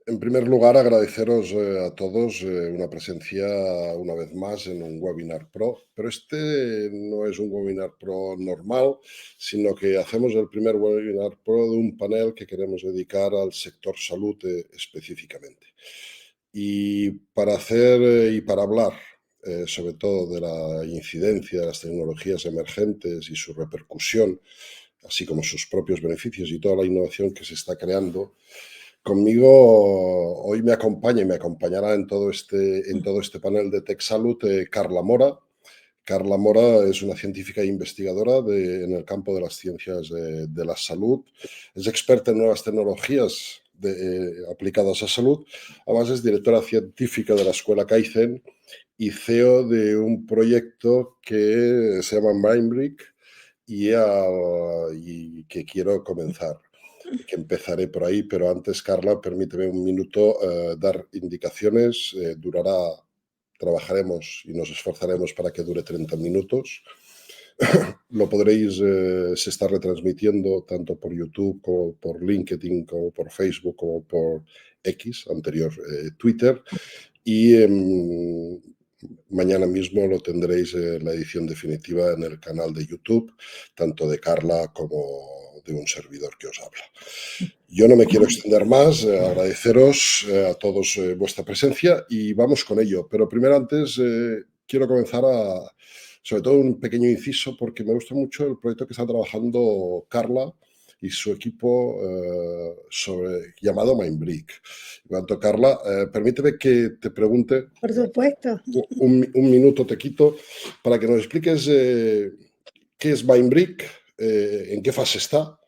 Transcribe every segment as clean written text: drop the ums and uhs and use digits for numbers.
En primer lugar, agradeceros a todos una presencia una vez más en un Webinar Pro, pero este no es un Webinar Pro normal, sino que hacemos el primer Webinar Pro de un panel que queremos dedicar al sector salud específicamente. Y para hacer y para hablar sobre todo de la incidencia de las tecnologías emergentes y su repercusión, así como sus propios beneficios y toda la innovación que se está creando, conmigo hoy me acompaña y me acompañará en todo este panel de Tech Salud Carla Mora. Carla Mora es una científica e investigadora en el campo de las ciencias de la salud. Es experta en nuevas tecnologías aplicadas a salud. Además, es directora científica de la Escuela Kaizen y CEO de un proyecto que se llama Mindbrick y que quiero comenzar, que empezaré por ahí, pero antes, Carla, permíteme un minuto dar indicaciones. Trabajaremos y nos esforzaremos para que dure 30 minutos. Lo podréis, se está retransmitiendo tanto por YouTube como por LinkedIn, como por Facebook, como por X, anterior Twitter. Y mañana mismo lo tendréis la edición definitiva en el canal de YouTube, tanto de Carla como de un servidor que os habla. Yo no me quiero extender más, agradeceros a todos vuestra presencia y vamos con ello. Pero primero antes quiero comenzar sobre todo un pequeño inciso porque me gusta mucho el proyecto que está trabajando Carla y su equipo llamado Mindbrick. En cuanto, Carla, permíteme que te pregunte, por supuesto, un minuto te quito, para que nos expliques qué es Mindbrick, en qué fase está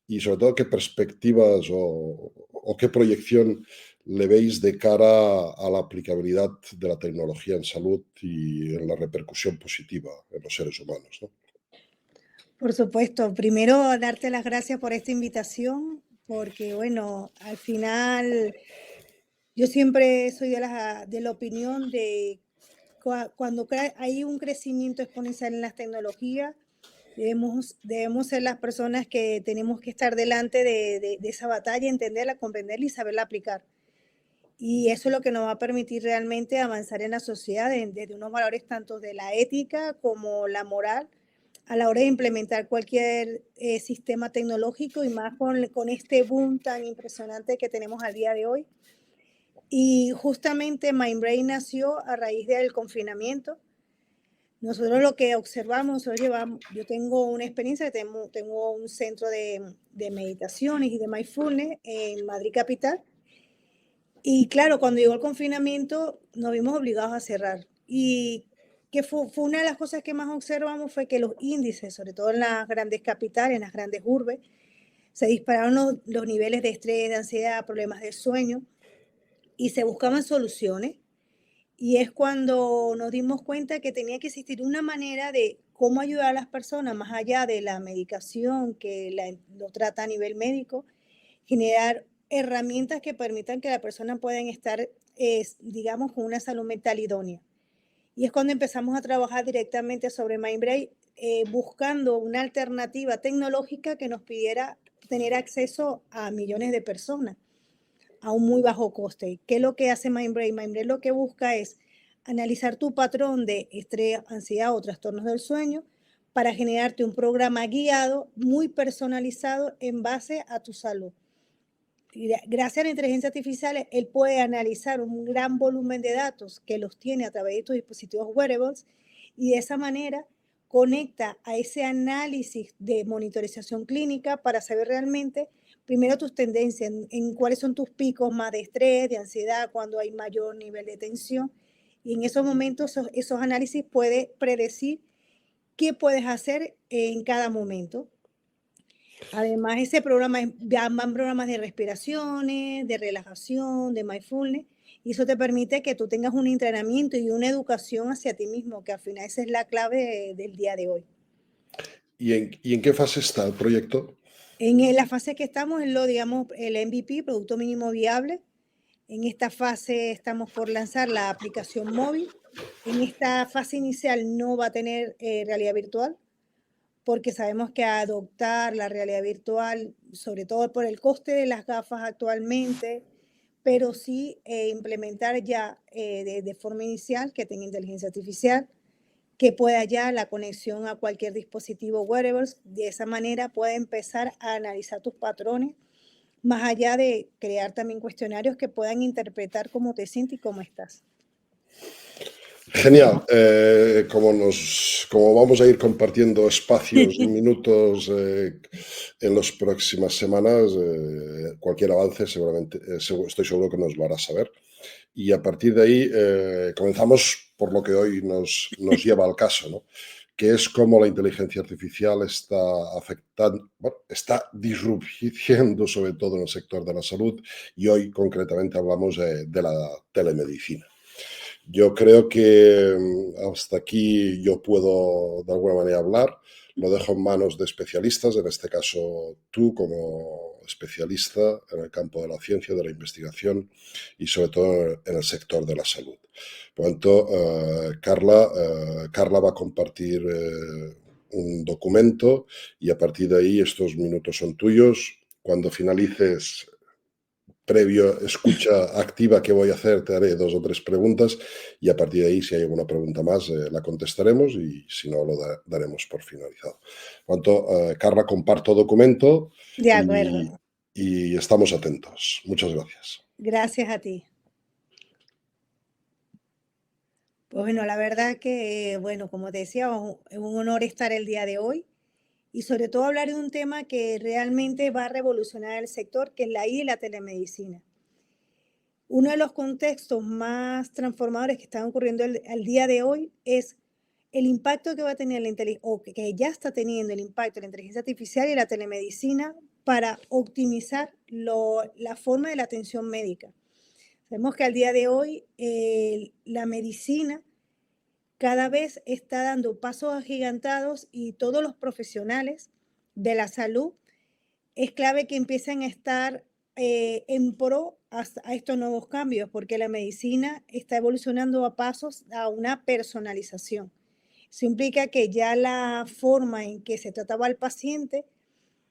y sobre todo qué perspectivas o qué proyección le veis de cara a la aplicabilidad de la tecnología en salud y en la repercusión positiva en los seres humanos, ¿no? por supuesto. Primero, darte las gracias por esta invitación, porque bueno, al final yo siempre soy de la opinión de cuando hay un crecimiento exponencial en las tecnologías, debemos ser las personas que tenemos que estar delante de esa batalla, entenderla, comprenderla y saberla aplicar. Y eso es lo que nos va a permitir realmente avanzar en la sociedad desde unos valores tanto de la ética como la moral a la hora de implementar cualquier sistema tecnológico y más con este boom tan impresionante que tenemos al día de hoy. Y justamente Mindbrain nació a raíz del confinamiento. Nosotros lo que observamos, yo tengo una experiencia, tengo un centro de meditaciones y de mindfulness en Madrid Capital. Y claro, cuando llegó el confinamiento nos vimos obligados a cerrar. Y que fue una de las cosas que más observamos fue que los índices, sobre todo en las grandes capitales, en las grandes urbes, se dispararon los niveles de estrés, de ansiedad, problemas de sueño y se buscaban soluciones. Y es cuando nos dimos cuenta que tenía que existir una manera de cómo ayudar a las personas, más allá de la medicación que lo trata a nivel médico, generar herramientas que permitan que la persona pueda estar, digamos, con una salud mental idónea. Y es cuando empezamos a trabajar directamente sobre Mindbrain, buscando una alternativa tecnológica que nos pidiera tener acceso a millones de personas a un muy bajo coste. ¿Qué es lo que hace Mindbrain? Mindbrain lo que busca es analizar tu patrón de estrés, ansiedad o trastornos del sueño para generarte un programa guiado, muy personalizado en base a tu salud. Y gracias a la inteligencia artificial, él puede analizar un gran volumen de datos que los tiene a través de tus dispositivos wearables y de esa manera conecta a ese análisis de monitorización clínica para saber realmente, primero, tus tendencias, en cuáles son tus picos más de estrés, de ansiedad, cuando hay mayor nivel de tensión. Y en esos momentos, esos análisis puede predecir qué puedes hacer en cada momento. Además, ese programa van programas de respiraciones, de relajación, de mindfulness, y eso te permite que tú tengas un entrenamiento y una educación hacia ti mismo, que al final esa es la clave del día de hoy. ¿Y en qué fase está el proyecto? En la fase que estamos en digamos, el MVP, Producto Mínimo Viable. En esta fase estamos por lanzar la aplicación móvil. En esta fase inicial no va a tener realidad virtual, porque sabemos que adoptar la realidad virtual, sobre todo por el coste de las gafas actualmente, pero sí implementar ya de forma inicial que tenga inteligencia artificial, que pueda ya la conexión a cualquier dispositivo wearables. De esa manera puede empezar a analizar tus patrones, más allá de crear también cuestionarios que puedan interpretar cómo te sientes y cómo estás. Genial. Como vamos a ir compartiendo espacios y minutos en las próximas semanas, cualquier avance seguramente, estoy seguro que nos lo hará saber. Y a partir de ahí comenzamos por lo que hoy nos lleva al caso, ¿no? Que es cómo la inteligencia artificial está afectando, bueno, está disrupciendo sobre todo en el sector de la salud, y hoy concretamente hablamos de la telemedicina. Yo creo que hasta aquí yo puedo de alguna manera hablar. Lo dejo en manos de especialistas, en este caso tú como especialista en el campo de la ciencia, de la investigación y sobre todo en el sector de la salud. Por lo tanto, Carla va a compartir un documento y a partir de ahí estos minutos son tuyos. Cuando finalices, previo escucha activa que voy a hacer, te haré 2 o 3 preguntas y a partir de ahí, si hay alguna pregunta más, la contestaremos y si no, lo daremos por finalizado. Por tanto, Carla, comparto documento De y, acuerdo. y estamos atentos. Muchas gracias. Gracias a ti. Pues bueno, la verdad que, bueno, como te decía, es un honor estar el día de hoy y sobre todo hablar de un tema que realmente va a revolucionar el sector, que es la IA y la telemedicina. Uno de los contextos más transformadores que están ocurriendo al día de hoy es el impacto que va a tener o que ya está teniendo el impacto de la inteligencia artificial y la telemedicina para optimizar la forma de la atención médica. Sabemos que al día de hoy la medicina cada vez está dando pasos agigantados y todos los profesionales de la salud es clave que empiecen a estar en pro a estos nuevos cambios, porque la medicina está evolucionando a pasos a una personalización. Eso implica que ya la forma en que se trataba al paciente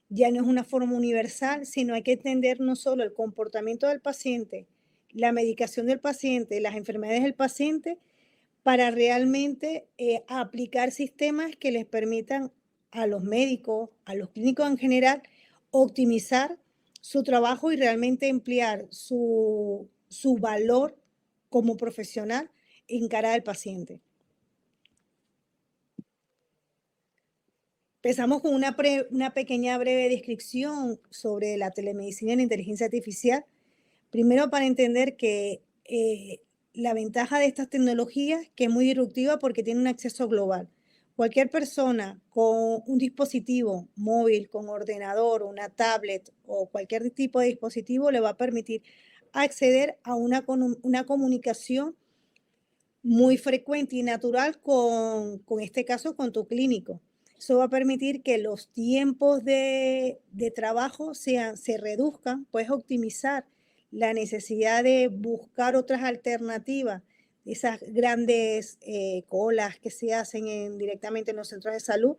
ya no es una forma universal, sino hay que entender no solo el comportamiento del paciente, la medicación del paciente, las enfermedades del paciente, para realmente aplicar sistemas que les permitan a los médicos, a los clínicos en general, optimizar su trabajo y realmente emplear su valor como profesional en cara del paciente. Empezamos con una pequeña breve descripción sobre la telemedicina y la inteligencia artificial. Primero, para entender que la ventaja de estas tecnologías, que es muy disruptiva porque tiene un acceso global. Cualquier persona con un dispositivo móvil, con ordenador, una tablet o cualquier tipo de dispositivo le va a permitir acceder a una comunicación muy frecuente y natural con este caso, con tu clínico. Eso va a permitir que los tiempos de trabajo se reduzcan, puedes optimizar la necesidad de buscar otras alternativas, esas grandes colas que se hacen directamente en los centros de salud,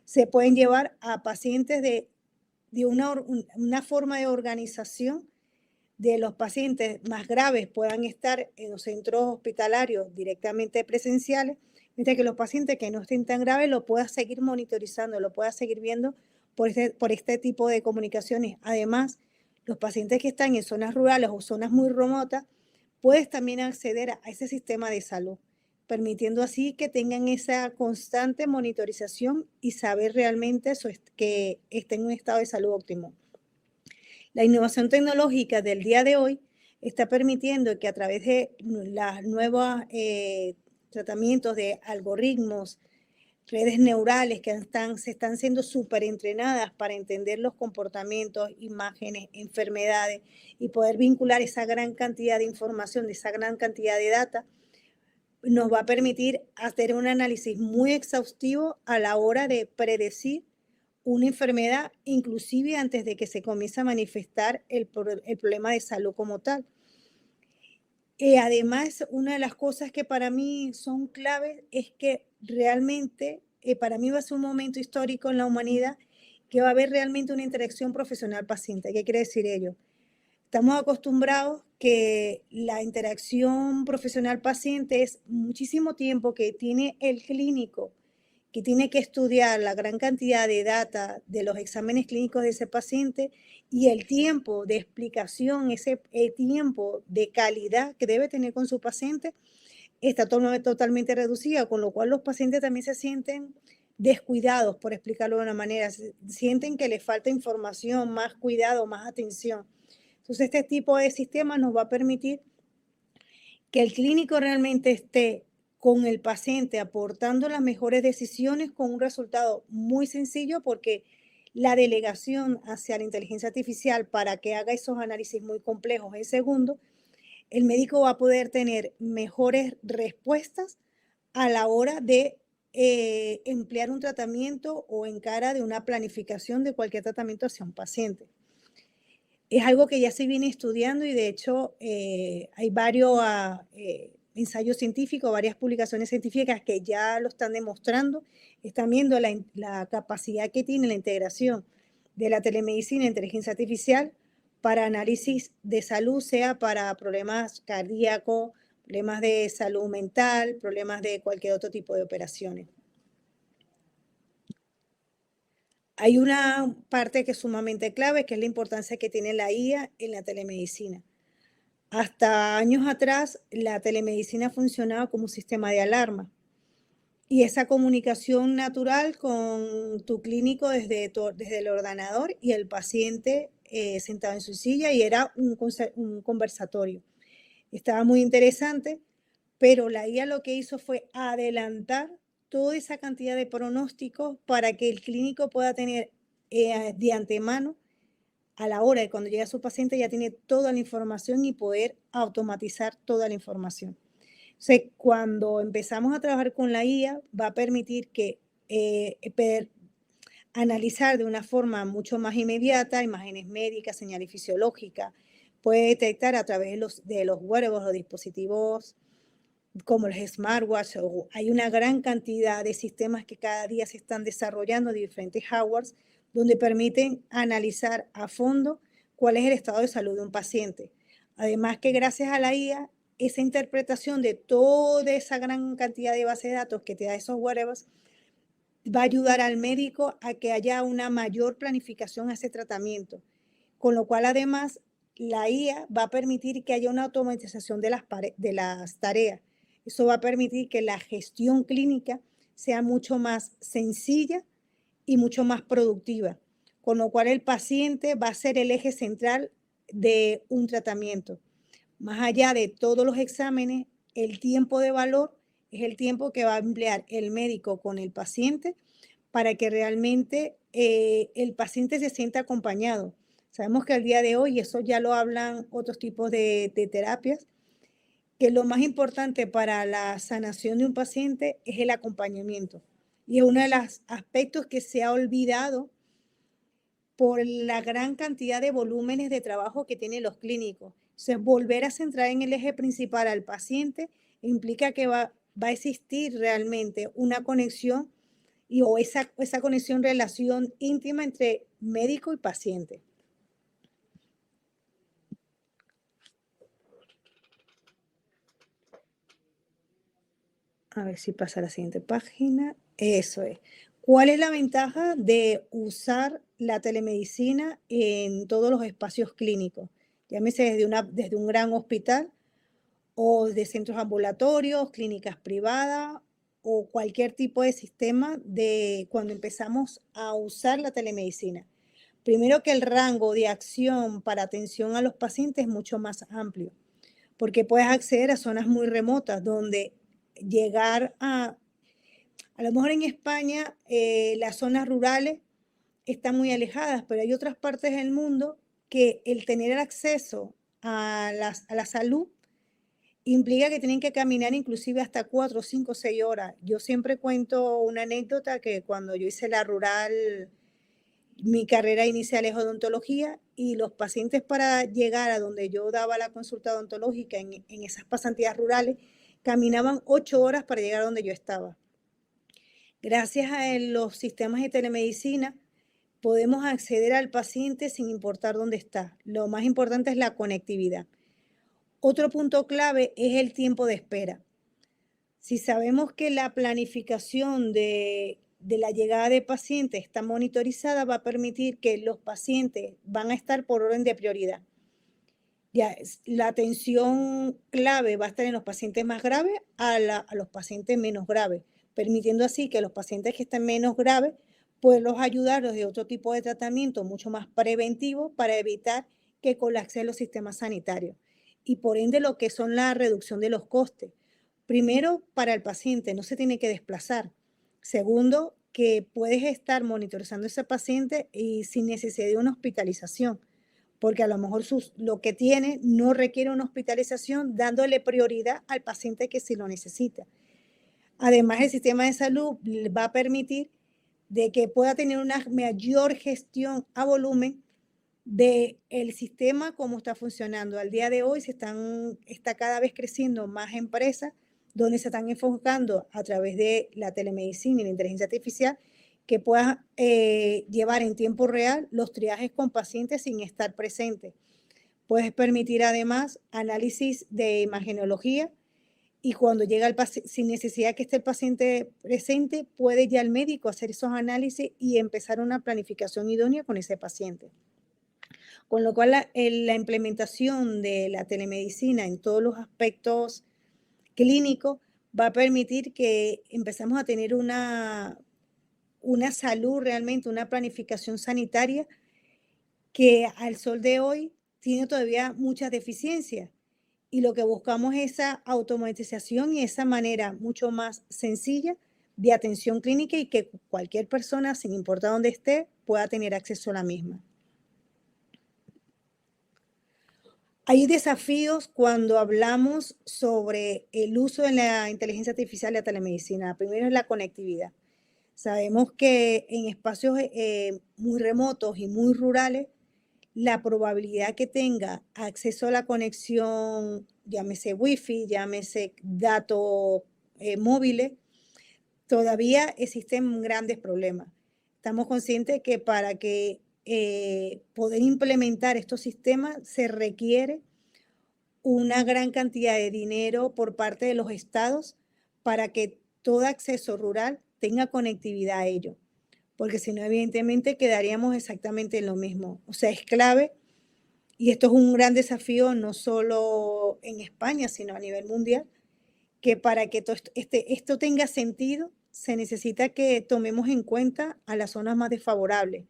se pueden llevar a pacientes de una forma de organización de los pacientes más graves puedan estar en los centros hospitalarios directamente presenciales, mientras que los pacientes que no estén tan graves lo puedas seguir monitorizando, lo puedas seguir viendo por este tipo de comunicaciones. Además, los pacientes que están en zonas rurales o zonas muy remotas, puedes también acceder a ese sistema de salud, permitiendo así que tengan esa constante monitorización y saber realmente que estén en un estado de salud óptimo. La innovación tecnológica del día de hoy está permitiendo que a través de los nuevos tratamientos de algoritmos, redes neurales que se están siendo súper entrenadas para entender los comportamientos, imágenes, enfermedades y poder vincular esa gran cantidad de información, esa gran cantidad de data, nos va a permitir hacer un análisis muy exhaustivo a la hora de predecir una enfermedad, inclusive antes de que se comience a manifestar el problema de salud como tal. Además, una de las cosas que para mí son claves es que realmente para mí va a ser un momento histórico en la humanidad que va a haber realmente una interacción profesional-paciente. ¿Qué quiere decir ello? Estamos acostumbrados que la interacción profesional-paciente es muchísimo tiempo que tiene el clínico, que tiene que estudiar la gran cantidad de data de los exámenes clínicos de ese paciente y el tiempo de explicación, ese tiempo de calidad que debe tener con su paciente, está totalmente reducido, con lo cual los pacientes también se sienten descuidados, por explicarlo de una manera, sienten que les falta información, más cuidado, más atención. Entonces, este tipo de sistema nos va a permitir que el clínico realmente esté con el paciente aportando las mejores decisiones con un resultado muy sencillo, porque la delegación hacia la inteligencia artificial para que haga esos análisis muy complejos en segundos, el médico va a poder tener mejores respuestas a la hora de emplear un tratamiento o en cara de una planificación de cualquier tratamiento hacia un paciente. Es algo que ya se viene estudiando y de hecho hay varios ensayos científicos, varias publicaciones científicas que ya lo están demostrando, están viendo la capacidad que tiene la integración de la telemedicina e inteligencia artificial para análisis de salud, sea para problemas cardíacos, problemas de salud mental, problemas de cualquier otro tipo de operaciones. Hay una parte que es sumamente clave, que es la importancia que tiene la IA en la telemedicina. Hasta años atrás, la telemedicina funcionaba como un sistema de alarma. Y esa comunicación natural con tu clínico desde el ordenador y el paciente sentado en su silla, y era un conversatorio. Estaba muy interesante, pero la IA lo que hizo fue adelantar toda esa cantidad de pronósticos para que el clínico pueda tener de antemano, a la hora de cuando llega su paciente, ya tiene toda la información y poder automatizar toda la información. Entonces, cuando empezamos a trabajar con la IA, va a permitir que analizar de una forma mucho más inmediata imágenes médicas, señales fisiológicas, puede detectar a través de los wearables, los dispositivos como los smartwatch. Hay una gran cantidad de sistemas que cada día se están desarrollando de diferentes hardwares donde permiten analizar a fondo cuál es el estado de salud de un paciente. Además que gracias a la IA, esa interpretación de toda esa gran cantidad de bases de datos que te da esos wearables va a ayudar al médico a que haya una mayor planificación a ese tratamiento, con lo cual además la IA va a permitir que haya una automatización de las tareas. Eso va a permitir que la gestión clínica sea mucho más sencilla y mucho más productiva, con lo cual el paciente va a ser el eje central de un tratamiento. Más allá de todos los exámenes, el tiempo de valor es el tiempo que va a emplear el médico con el paciente para que realmente el paciente se sienta acompañado. Sabemos que al día de hoy, eso ya lo hablan otros tipos de terapias, que lo más importante para la sanación de un paciente es el acompañamiento. Y es uno de los aspectos que se ha olvidado por la gran cantidad de volúmenes de trabajo que tienen los clínicos. Entonces, volver a centrar en el eje principal al paciente implica que va a existir realmente una conexión o esa conexión, relación íntima entre médico y paciente. A ver si pasa a la siguiente página. Eso es. ¿Cuál es la ventaja de usar la telemedicina en todos los espacios clínicos? Llámese desde un gran hospital o de centros ambulatorios, clínicas privadas o cualquier tipo de sistema de cuando empezamos a usar la telemedicina. Primero, que el rango de acción para atención a los pacientes es mucho más amplio, porque puedes acceder a zonas muy remotas donde llegar a lo mejor en España, las zonas rurales están muy alejadas, pero hay otras partes del mundo que el tener el acceso a la salud implica que tienen que caminar inclusive hasta 4, 5, 6 horas. Yo siempre cuento una anécdota que cuando yo hice la rural, mi carrera inicial es odontología, y los pacientes para llegar a donde yo daba la consulta odontológica en esas pasantías rurales, caminaban 8 horas para llegar a donde yo estaba. Gracias a los sistemas de telemedicina, podemos acceder al paciente sin importar dónde está. Lo más importante es la conectividad. Otro punto clave es el tiempo de espera. Si sabemos que la planificación de la llegada de pacientes está monitorizada, va a permitir que los pacientes van a estar por orden de prioridad. Ya, la atención clave va a estar en los pacientes más graves a los pacientes menos graves, permitiendo así que los pacientes que estén menos graves, poderlos ayudarlos de otro tipo de tratamiento mucho más preventivo para evitar que colapsen los sistemas sanitarios y por ende lo que son la reducción de los costes. Primero, para el paciente, no se tiene que desplazar. Segundo, que puedes estar monitorizando a ese paciente y sin necesidad de una hospitalización, porque a lo mejor lo que tiene no requiere una hospitalización, dándole prioridad al paciente que sí lo necesita. Además, el sistema de salud va a permitir de que pueda tener una mayor gestión a volumen del sistema, cómo está funcionando. Al día de hoy está cada vez creciendo más empresas donde se están enfocando a través de la telemedicina y la inteligencia artificial que pueda llevar en tiempo real los triajes con pacientes sin estar presentes. Puedes permitir además análisis de imagenología y cuando llega el paciente, sin necesidad que esté el paciente presente, puede ya el médico hacer esos análisis y empezar una planificación idónea con ese paciente. Con lo cual, la implementación de la telemedicina en todos los aspectos clínicos va a permitir que empezamos a tener una salud realmente, una planificación sanitaria que al sol de hoy tiene todavía muchas deficiencias. Y lo que buscamos es esa automatización y esa manera mucho más sencilla de atención clínica y que cualquier persona, sin importar dónde esté, pueda tener acceso a la misma. Hay desafíos cuando hablamos sobre el uso de la inteligencia artificial y la telemedicina. Primero es la conectividad. Sabemos que en espacios muy remotos y muy rurales, la probabilidad que tenga acceso a la conexión, llámese Wi-Fi, llámese datos móviles, todavía existen grandes problemas. Estamos conscientes que para que poder implementar estos sistemas se requiere una gran cantidad de dinero por parte de los estados para que todo acceso rural tenga conectividad a ello, porque si no, evidentemente quedaríamos exactamente en lo mismo. O sea, es clave y esto es un gran desafío no solo en España, sino a nivel mundial, que para que esto tenga sentido, se necesita que tomemos en cuenta a las zonas más desfavorables,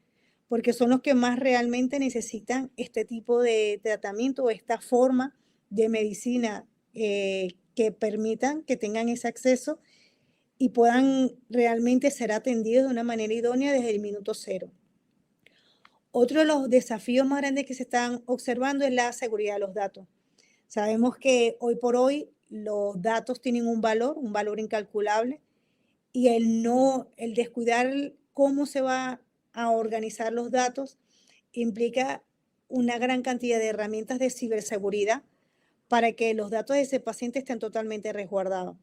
porque son los que más realmente necesitan este tipo de tratamiento o esta forma de medicina que permitan que tengan ese acceso y puedan realmente ser atendidos de una manera idónea desde el minuto cero. Otro de los desafíos más grandes que se están observando es la seguridad de los datos. Sabemos que hoy por hoy los datos tienen un valor incalculable, y el descuidar cómo se va a organizar los datos implica una gran cantidad de herramientas de ciberseguridad para que los datos de ese paciente estén totalmente resguardados.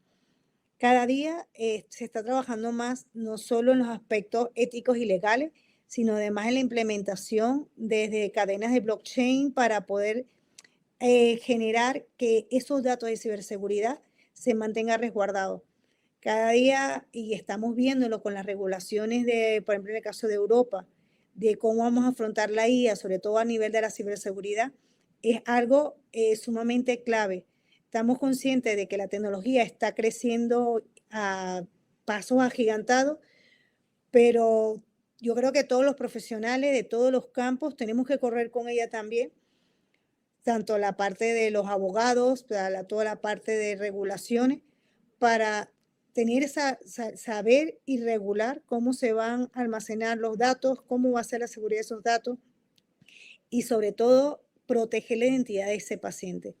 Cada día se está trabajando más, no solo en los aspectos éticos y legales, sino además en la implementación desde cadenas de blockchain para poder generar que esos datos de ciberseguridad se mantengan resguardados. Cada día, y estamos viéndolo con las regulaciones de, por ejemplo, en el caso de Europa, de cómo vamos a afrontar la IA, sobre todo a nivel de la ciberseguridad, es algo sumamente clave. Estamos conscientes de que la tecnología está creciendo a pasos agigantados, pero yo creo que todos los profesionales de todos los campos tenemos que correr con ella también, tanto la parte de los abogados, toda la parte de regulaciones, para tener saber y regular cómo se van a almacenar los datos, cómo va a ser la seguridad de esos datos y sobre todo proteger la identidad de ese paciente.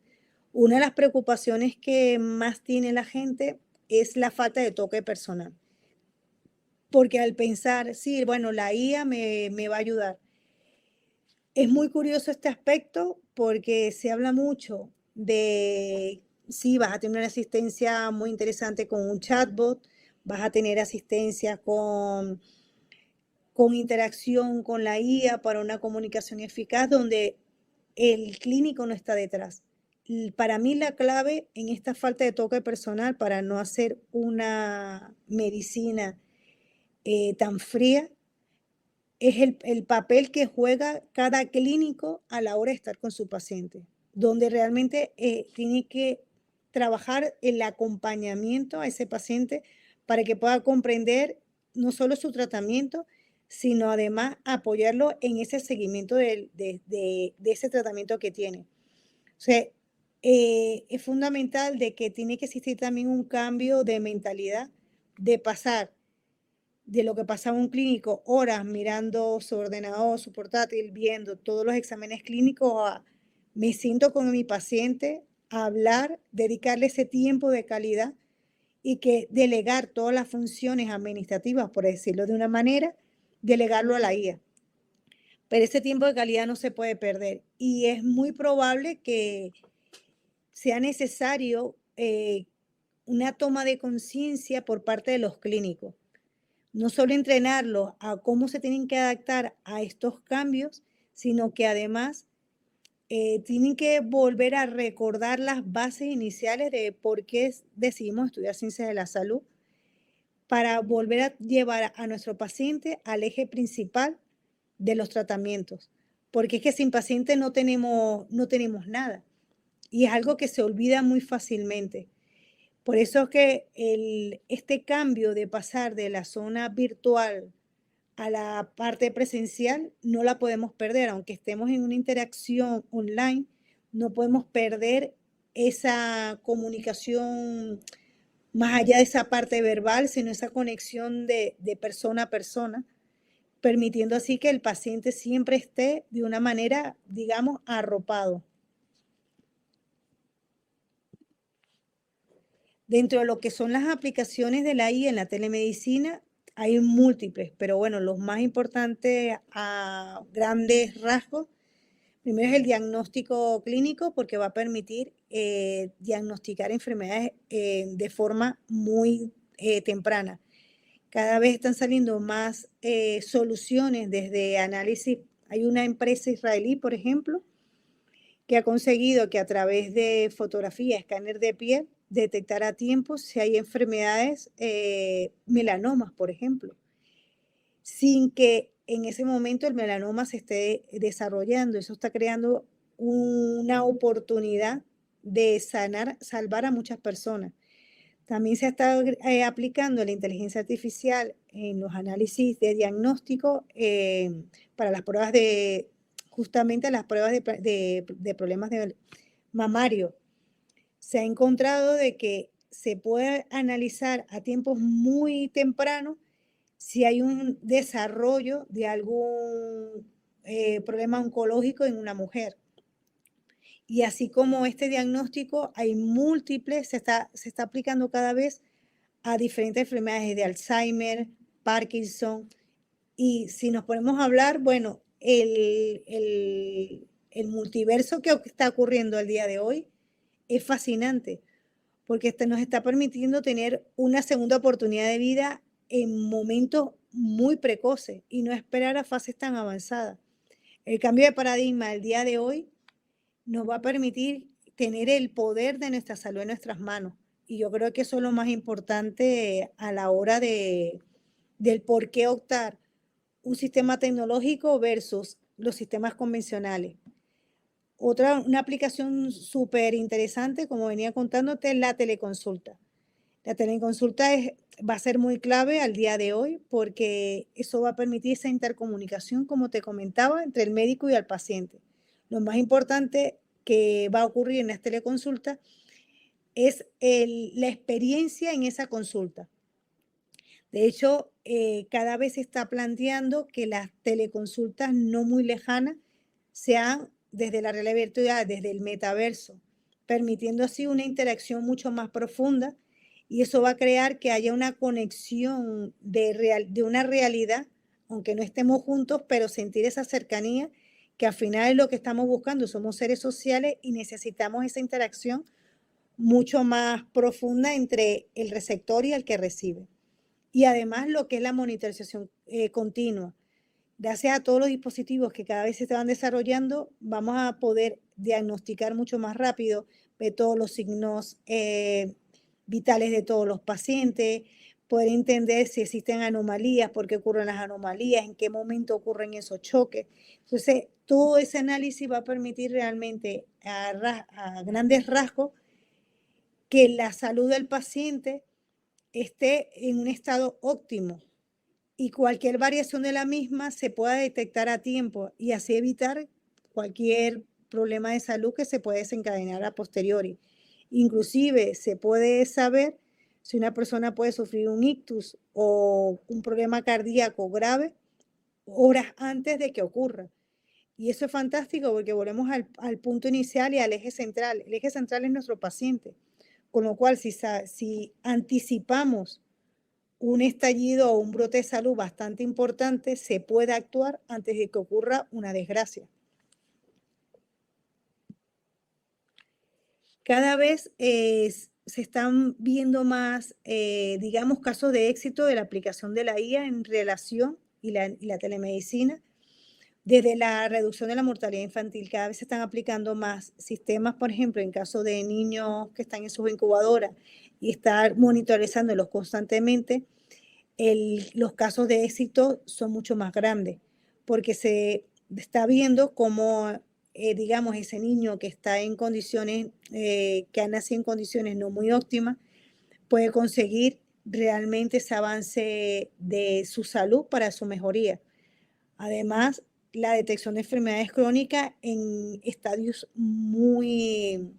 Una de las preocupaciones que más tiene la gente es la falta de toque personal. Porque al pensar, sí, bueno, la IA me va a ayudar. Es muy curioso este aspecto porque se habla mucho de, sí, vas a tener una asistencia muy interesante con un chatbot, vas a tener asistencia con con interacción con la IA para una comunicación eficaz donde el clínico no está detrás. Para mí la clave en esta falta de toque personal para no hacer una medicina tan fría es el papel que juega cada clínico a la hora de estar con su paciente, donde realmente tiene que trabajar el acompañamiento a ese paciente para que pueda comprender no solo su tratamiento, sino además apoyarlo en ese seguimiento de ese tratamiento que tiene. O sea, es fundamental de que tiene que existir también un cambio de mentalidad, de pasar de lo que pasaba un clínico horas mirando su ordenador, su portátil, viendo todos los exámenes clínicos, a me siento con mi paciente a hablar, dedicarle ese tiempo de calidad y que delegar todas las funciones administrativas, por decirlo de una manera, delegarlo a la IA. Pero ese tiempo de calidad no se puede perder y es muy probable que sea necesario una toma de conciencia por parte de los clínicos. No solo entrenarlos a cómo se tienen que adaptar a estos cambios, sino que además tienen que volver a recordar las bases iniciales de por qué decidimos estudiar ciencias de la salud, para volver a llevar a nuestro paciente al eje principal de los tratamientos. Porque es que sin paciente no tenemos nada. Y es algo que se olvida muy fácilmente. Por eso es que este cambio de pasar de la zona virtual a la parte presencial no la podemos perder, aunque estemos en una interacción online, no podemos perder esa comunicación más allá de esa parte verbal, sino esa conexión de persona a persona, permitiendo así que el paciente siempre esté de una manera, digamos, arropado. Dentro de lo que son las aplicaciones de la IA en la telemedicina, hay múltiples, pero bueno, los más importantes a grandes rasgos, primero es el diagnóstico clínico, porque va a permitir diagnosticar enfermedades de forma muy temprana. Cada vez están saliendo más soluciones desde análisis. Hay una empresa israelí, por ejemplo, que ha conseguido que a través de fotografía, escáner de piel, detectar a tiempo si hay enfermedades, melanomas, por ejemplo, sin que en ese momento el melanoma se esté desarrollando. Eso está creando una oportunidad de salvar a muchas personas. También se está aplicando la inteligencia artificial en los análisis de diagnóstico para las pruebas justamente las pruebas de problemas de mamario. Se ha encontrado de que se puede analizar a tiempos muy tempranos si hay un desarrollo de algún problema oncológico en una mujer. Y así como este diagnóstico, hay múltiples, se está aplicando cada vez a diferentes enfermedades de Alzheimer, Parkinson. Y si nos ponemos a hablar, bueno, el multiverso que está ocurriendo al día de hoy es fascinante, porque nos está permitiendo tener una segunda oportunidad de vida en momentos muy precoces y no esperar a fases tan avanzadas. El cambio de paradigma del día de hoy nos va a permitir tener el poder de nuestra salud en nuestras manos. Y yo creo que eso es lo más importante a la hora del por qué optar un sistema tecnológico versus los sistemas convencionales. Una aplicación súper interesante, como venía contándote, es la teleconsulta. La teleconsulta va a ser muy clave al día de hoy porque eso va a permitir esa intercomunicación, como te comentaba, entre el médico y el paciente. Lo más importante que va a ocurrir en las teleconsultas es la experiencia en esa consulta. De hecho, cada vez se está planteando que las teleconsultas no muy lejanas sean desde la realidad virtual, desde el metaverso, permitiendo así una interacción mucho más profunda y eso va a crear que haya una conexión de una realidad, aunque no estemos juntos, pero sentir esa cercanía, que al final es lo que estamos buscando. Somos seres sociales y necesitamos esa interacción mucho más profunda entre el receptor y el que recibe. Y además lo que es la monitorización continua. gracias a todos los dispositivos que cada vez se estaban desarrollando, vamos a poder diagnosticar mucho más rápido, ver todos los signos vitales de todos los pacientes, poder entender si existen anomalías, por qué ocurren las anomalías, en qué momento ocurren esos choques. Entonces, todo ese análisis va a permitir realmente a grandes rasgos que la salud del paciente esté en un estado óptimo y cualquier variación de la misma se pueda detectar a tiempo y así evitar cualquier problema de salud que se puede desencadenar a posteriori. Inclusive se puede saber si una persona puede sufrir un ictus o un problema cardíaco grave horas antes de que ocurra. Y eso es fantástico porque volvemos al punto inicial y al eje central. El eje central es nuestro paciente. Con lo cual, si anticipamos un estallido o un brote de salud bastante importante, se puede actuar antes de que ocurra una desgracia. Cada vez se están viendo más, digamos, casos de éxito de la aplicación de la IA en relación y la telemedicina. Desde la reducción de la mortalidad infantil, cada vez se están aplicando más sistemas, por ejemplo, en caso de niños que están en sus incubadoras y estar monitorizándolos constantemente, los casos de éxito son mucho más grandes, porque se está viendo cómo, digamos, ese niño que está en condiciones, que ha nacido en condiciones no muy óptimas, puede conseguir realmente ese avance de su salud para su mejoría. Además, la detección de enfermedades crónicas en estadios muy,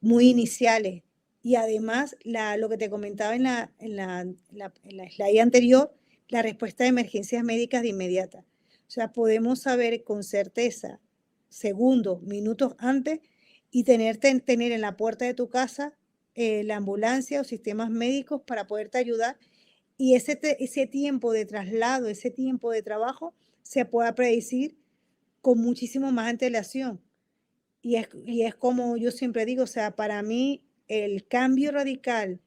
muy iniciales. Y además, lo que te comentaba en la slide anterior, la respuesta de emergencias médicas de inmediata. O sea, podemos saber con certeza, segundos, minutos antes, y tener en la puerta de tu casa la ambulancia o sistemas médicos para poderte ayudar. Y ese tiempo de traslado, ese tiempo de trabajo, se pueda predecir con muchísimo más antelación. Y es como yo siempre digo, o sea, para mí el cambio radical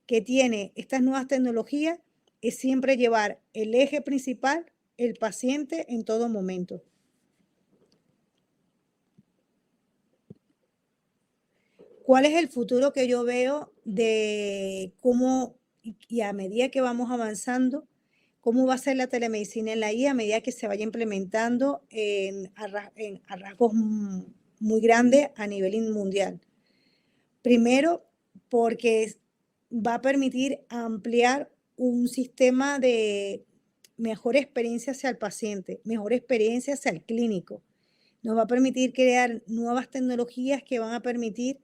que tiene estas nuevas tecnologías es siempre llevar el eje principal, el paciente, en todo momento. ¿Cuál es el futuro que yo veo de cómo, y a medida que vamos avanzando, cómo va a ser la telemedicina en la IA a medida que se vaya implementando a rasgos muy grandes a nivel mundial? Primero, porque va a permitir ampliar un sistema de mejor experiencia hacia el paciente, mejor experiencia hacia el clínico. Nos va a permitir crear nuevas tecnologías que van a permitir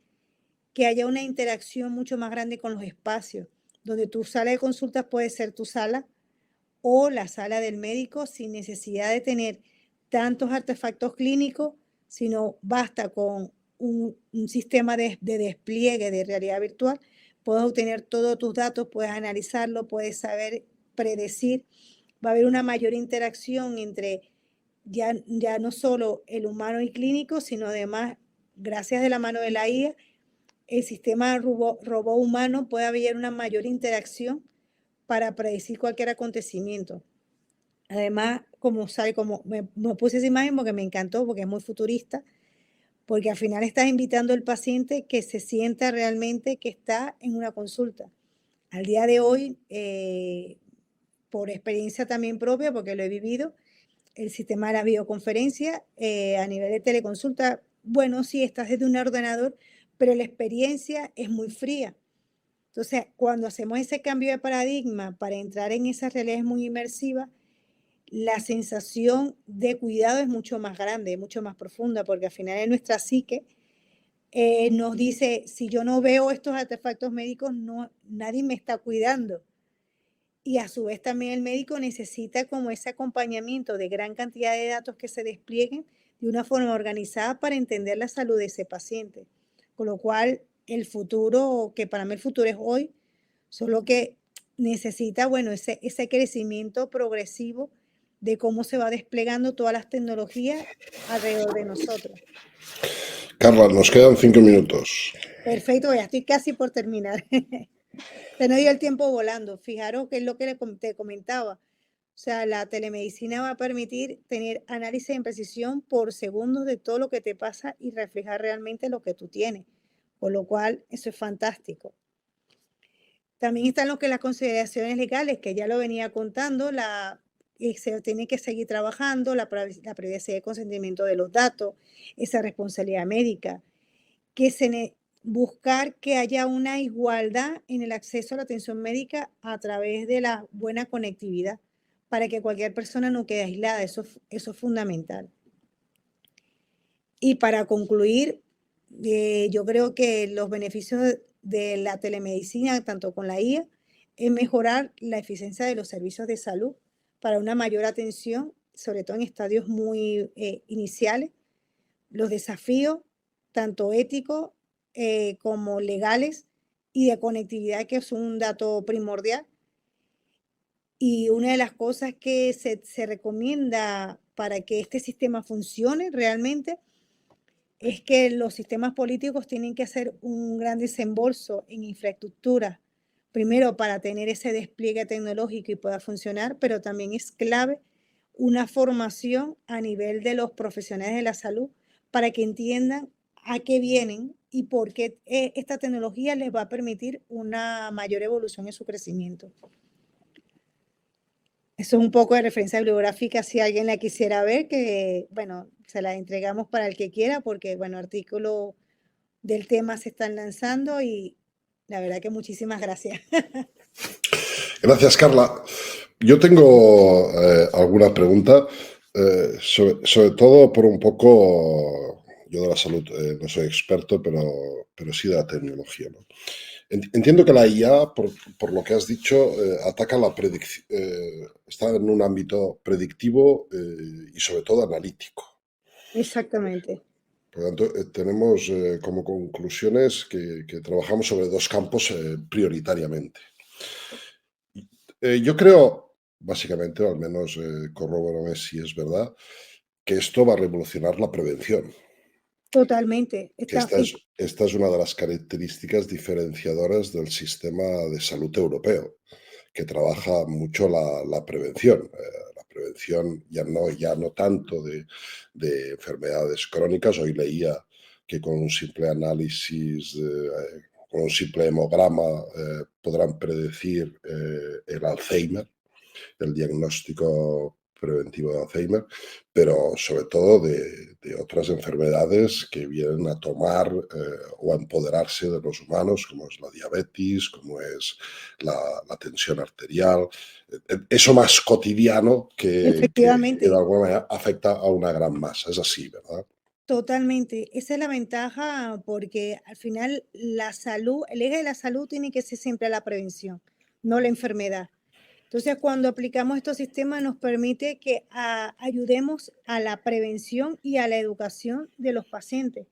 que haya una interacción mucho más grande con los espacios, donde tu sala de consultas puede ser tu sala o la sala del médico sin necesidad de tener tantos artefactos clínicos, sino basta con un sistema de despliegue de realidad virtual, puedes obtener todos tus datos, puedes analizarlo, puedes saber predecir, va a haber una mayor interacción entre ya no solo el humano y clínico, sino además, gracias de la mano de la IA, el sistema robot humano puede haber una mayor interacción para predecir cualquier acontecimiento. Además, como me puse esa imagen porque me encantó, porque es muy futurista, porque al final estás invitando al paciente que se sienta realmente que está en una consulta. Al día de hoy, por experiencia también propia, porque lo he vivido, el sistema de la videoconferencia a nivel de teleconsulta, bueno, sí, estás desde un ordenador, pero la experiencia es muy fría. Entonces, cuando hacemos ese cambio de paradigma para entrar en esa realidad muy inmersiva, la sensación de cuidado es mucho más grande, mucho más profunda, porque al final en nuestra psique nos dice, si yo no veo estos artefactos médicos, nadie me está cuidando. Y a su vez también el médico necesita como ese acompañamiento de gran cantidad de datos que se desplieguen de una forma organizada para entender la salud de ese paciente. Con lo cual, el futuro, que para mí el futuro es hoy, solo que necesita, bueno, ese crecimiento progresivo de cómo se va desplegando todas las tecnologías alrededor de nosotros. Carla, nos quedan 5 minutos. Perfecto, ya estoy casi por terminar. Se nos dio el tiempo volando. Fijaros que es lo que te comentaba. sea, la telemedicina va a permitir tener análisis en precisión por segundos de todo lo que te pasa y reflejar realmente lo que tú tienes, por lo cual eso es fantástico. También están lo que las consideraciones legales, que ya lo venía contando, y se tiene que seguir trabajando, la privacidad y consentimiento de los datos, esa responsabilidad médica, que buscar que haya una igualdad en el acceso a la atención médica a través de la buena conectividad, para que cualquier persona no quede aislada, eso es fundamental. Y para concluir, yo creo que los beneficios de la telemedicina, tanto con la IA, es mejorar la eficiencia de los servicios de salud para una mayor atención, sobre todo en estadios muy iniciales. Los desafíos, tanto éticos como legales y de conectividad, que es un dato primordial. Y una de las cosas que se recomienda para que este sistema funcione realmente es que los sistemas políticos tienen que hacer un gran desembolso en infraestructura, primero para tener ese despliegue tecnológico y pueda funcionar, pero también es clave una formación a nivel de los profesionales de la salud para que entiendan a qué vienen y por qué esta tecnología les va a permitir una mayor evolución en su crecimiento. Eso es un poco de referencia bibliográfica si alguien la quisiera ver, que bueno, se la entregamos para el que quiera, porque bueno, artículos del tema se están lanzando y la verdad que muchísimas gracias. Gracias, Carla. Yo tengo alguna pregunta, sobre todo por un poco, yo de la salud no soy experto, pero sí de la tecnología, ¿no? Entiendo que la IA, por lo que has dicho, ataca la predicción, está en un ámbito predictivo y sobre todo analítico. Exactamente. Por lo tanto, tenemos como conclusiones que trabajamos sobre dos campos prioritariamente. Yo creo, básicamente, o al menos corrobórame si es verdad, que esto va a revolucionar la prevención. Totalmente. Que esta es una de las características diferenciadoras del sistema de salud europeo, que trabaja mucho la prevención. La prevención ya no tanto de enfermedades crónicas. Hoy leía que con un simple análisis, con un simple hemograma, podrán predecir el Alzheimer, el diagnóstico preventivo de Alzheimer, pero sobre todo de otras enfermedades que vienen a tomar o a empoderarse de los humanos, como es la diabetes, como es la tensión arterial, eso más cotidiano que de Efectivamente, alguna manera afecta a una gran masa. Es así, ¿verdad? totalmente. Esa es la ventaja porque al final la salud, el eje de la salud tiene que ser siempre la prevención, no la enfermedad. Entonces, cuando aplicamos estos sistemas nos permite que ayudemos a la prevención y a la educación de los pacientes,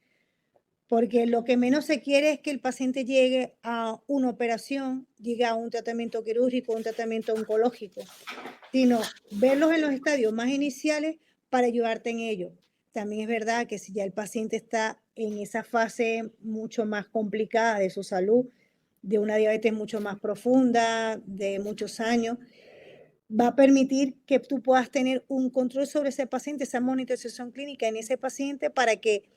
porque lo que menos se quiere es que el paciente llegue a una operación, llegue a un tratamiento quirúrgico, un tratamiento oncológico, sino verlos en los estadios más iniciales para ayudarte en ello. También es verdad que si ya el paciente está en esa fase mucho más complicada de su salud, de una diabetes mucho más profunda, de muchos años, va a permitir que tú puedas tener un control sobre ese paciente, esa monitorización clínica en ese paciente para que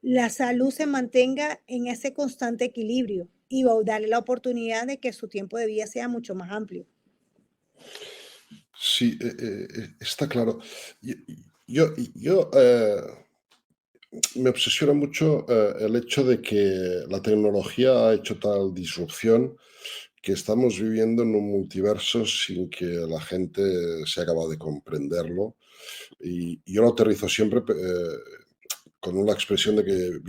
la salud se mantenga en ese constante equilibrio y va a darle la oportunidad de que su tiempo de vida sea mucho más amplio. Sí, está claro. Yo me obsesiona mucho el hecho de que la tecnología ha hecho tal disrupción que estamos viviendo en un multiverso sin que la gente se acaba de comprenderlo. Y yo lo aterrizo siempre con una expresión de que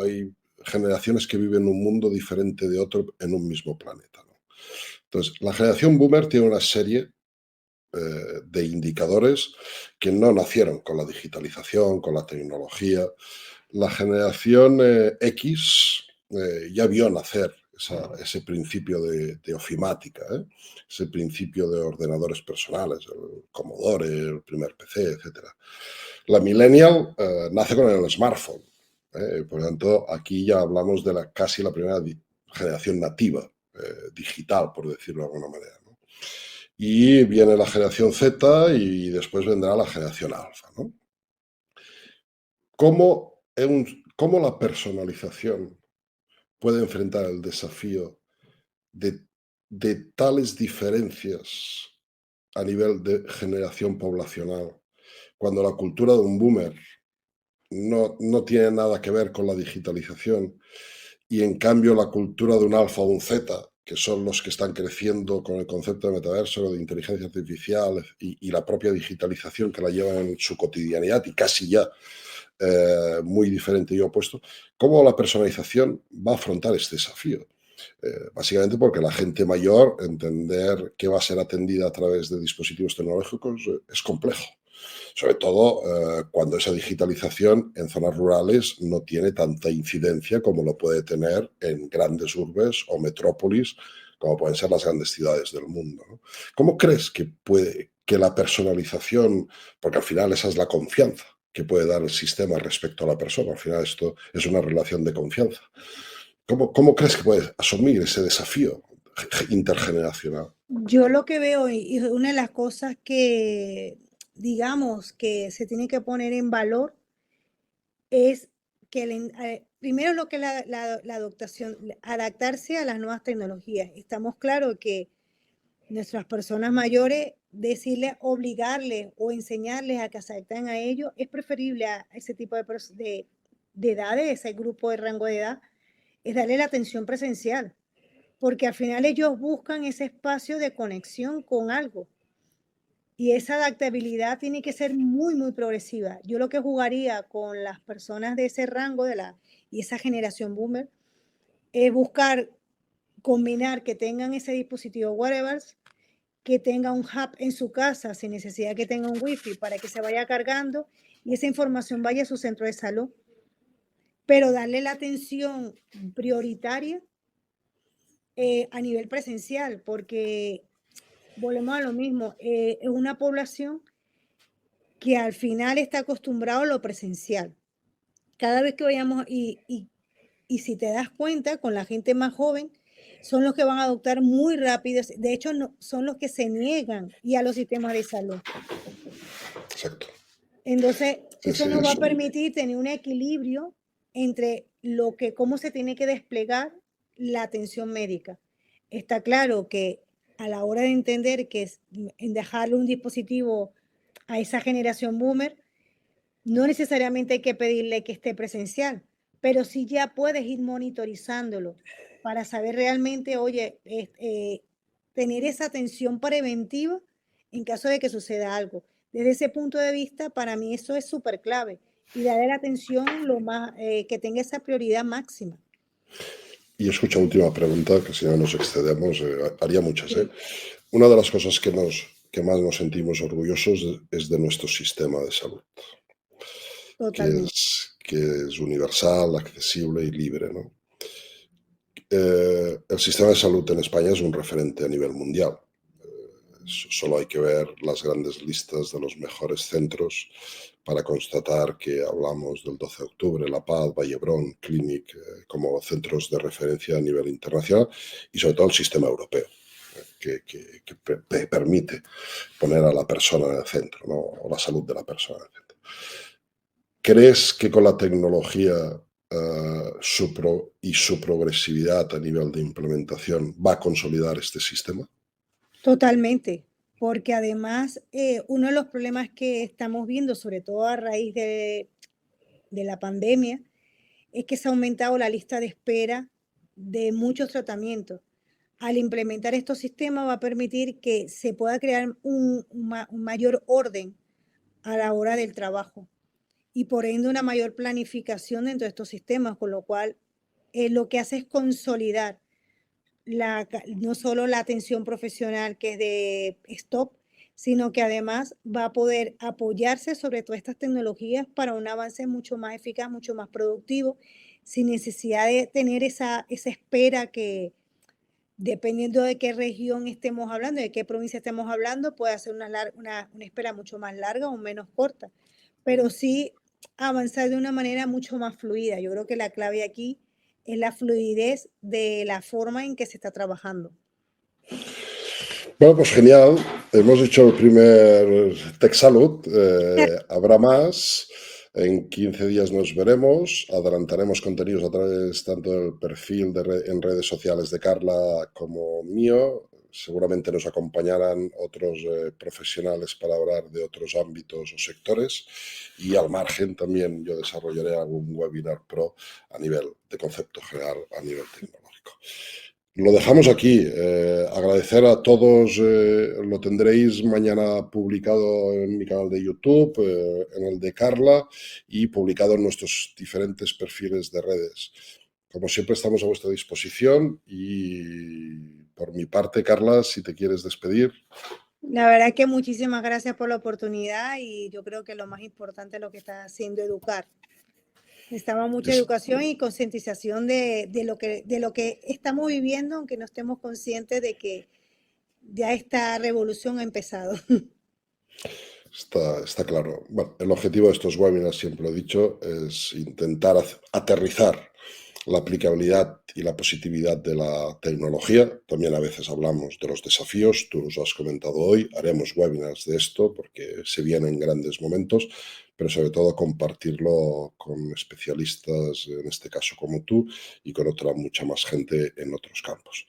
hay generaciones que viven un mundo diferente de otro en un mismo planeta, ¿no? Entonces, la generación boomer tiene una serie de indicadores que no nacieron con la digitalización, con la tecnología. La generación X ya vio nacer ese principio de ofimática, ese principio de ordenadores personales, el Commodore, el primer PC, etcétera. La millennial nace con el smartphone. Por lo tanto, aquí ya hablamos de casi la primera generación nativa, digital, por decirlo de alguna manera, ¿no? y viene la generación Z y después vendrá la generación alfa, ¿no? ¿Cómo la personalización puede enfrentar el desafío de, de tales diferencias a nivel de generación poblacional, cuando la cultura de un boomer no tiene nada que ver con la digitalización y en cambio la cultura de un alfa o un zeta, que son los que están creciendo con el concepto de metaverso, de inteligencia artificial y la propia digitalización que la llevan en su cotidianidad y casi ya muy diferente y opuesto, ¿cómo la personalización va a afrontar este desafío? Básicamente porque la gente mayor, entender que va a ser atendida a través de dispositivos tecnológicos es complejo. Sobre todo cuando esa digitalización en zonas rurales no tiene tanta incidencia como lo puede tener en grandes urbes o metrópolis, como pueden ser las grandes ciudades del mundo, ¿no? ¿Cómo crees que la personalización, porque al final esa es la confianza que puede dar el sistema respecto a la persona, al final esto es una relación de confianza? ¿Cómo crees que puedes asumir ese desafío intergeneracional? Yo lo que veo, y una de las cosas que, digamos, que se tiene que poner en valor es que primero lo que es la adaptación, adaptarse a las nuevas tecnologías. Estamos claros que nuestras personas mayores, decirles, obligarles o enseñarles a que se adapten a ello, es preferible a ese tipo de edades, ese grupo de rango de edad, es darle la atención presencial, porque al final ellos buscan ese espacio de conexión con algo. Y esa adaptabilidad tiene que ser muy, muy progresiva. Yo lo que jugaría con las personas de ese rango y esa generación boomer es buscar combinar que tengan ese dispositivo wearable, que tenga un hub en su casa sin necesidad que tenga un wifi para que se vaya cargando y esa información vaya a su centro de salud, pero darle la atención prioritaria a nivel presencial, porque volvemos a lo mismo, es una población que al final está acostumbrado a lo presencial. Cada vez que vayamos, y si te das cuenta, con la gente más joven, son los que van a adoptar muy rápido. De hecho, no, son los que se niegan y a los sistemas de salud. Exacto. Entonces, Sí, eso sí, nos va a eso. permitir tener un equilibrio entre cómo se tiene que desplegar la atención médica. Está claro que a la hora de entender que en dejarle un dispositivo a esa generación boomer, no necesariamente hay que pedirle que esté presencial, pero sí ya puedes ir monitorizándolo para saber realmente, oye, tener esa atención preventiva en caso de que suceda algo. Desde ese punto de vista, para mí eso es súper clave y darle la atención lo más, que tenga esa prioridad máxima. Y escucha, última pregunta, que si no nos excedemos, haría muchas, ¿eh? Sí, Una de las cosas que más nos sentimos orgullosos es de nuestro sistema de salud, totalmente. que es universal, accesible y libre, ¿no? El sistema de salud en España es un referente a nivel mundial. Solo hay que ver las grandes listas de los mejores centros para constatar que hablamos del 12 de octubre, La Paz, Vallebrón, Clinic, como centros de referencia a nivel internacional y sobre todo el sistema europeo, que permite poner a la persona en el centro, ¿no? O la salud de la persona en el centro. ¿Crees que con la tecnología y su progresividad a nivel de implementación va a consolidar este sistema? Totalmente, porque además uno de los problemas que estamos viendo, sobre todo a raíz de la pandemia, es que se ha aumentado la lista de espera de muchos tratamientos. Al implementar estos sistemas va a permitir que se pueda crear un mayor orden a la hora del trabajo y por ende una mayor planificación dentro de estos sistemas, con lo cual lo que hace es consolidar no solo la atención profesional que es de stop, sino que además va a poder apoyarse sobre todas estas tecnologías para un avance mucho más eficaz, mucho más productivo, sin necesidad de tener esa espera que, dependiendo de qué región estemos hablando, de qué provincia estemos hablando, puede ser una espera mucho más larga o menos corta, pero sí avanzar de una manera mucho más fluida. Yo creo que la clave aquí es la fluidez de la forma en que se está trabajando. Bueno, pues genial. Hemos hecho el primer Tech Salud. Habrá más. En 15 días nos veremos. Adelantaremos contenidos a través tanto del perfil en redes sociales de Carla como mío. Seguramente nos acompañarán otros profesionales para hablar de otros ámbitos o sectores. Y al margen también yo desarrollaré algún webinar pro a nivel de concepto general, a nivel tecnológico. Lo dejamos aquí. Agradecer a todos. Lo tendréis mañana publicado en mi canal de YouTube, en el de Carla y publicado en nuestros diferentes perfiles de redes. Como siempre, estamos a vuestra disposición y por mi parte, Carla, si te quieres despedir. La verdad que muchísimas gracias por la oportunidad y yo creo que lo más importante es lo que estás haciendo, educar. Necesitamos mucha Es- educación y concientización de lo que estamos viviendo, aunque no estemos conscientes de que ya esta revolución ha empezado. Está claro. Bueno, el objetivo de estos webinars, siempre lo he dicho, es intentar aterrizar la aplicabilidad y la positividad de la tecnología. También a veces hablamos de los desafíos, tú los has comentado hoy, haremos webinars de esto porque se vienen grandes momentos, pero sobre todo compartirlo con especialistas, en este caso como tú, y con otra mucha más gente en otros campos.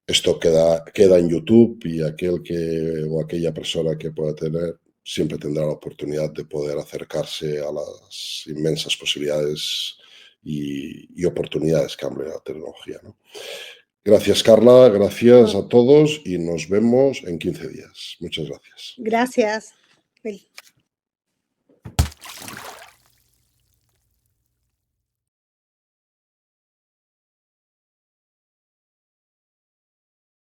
Esto queda en YouTube y aquel que o aquella persona que pueda tener siempre tendrá la oportunidad de poder acercarse a las inmensas posibilidades y oportunidades que abre la tecnología, ¿no? Gracias, Carla, gracias a todos y nos vemos en 15 días. Muchas gracias. Gracias.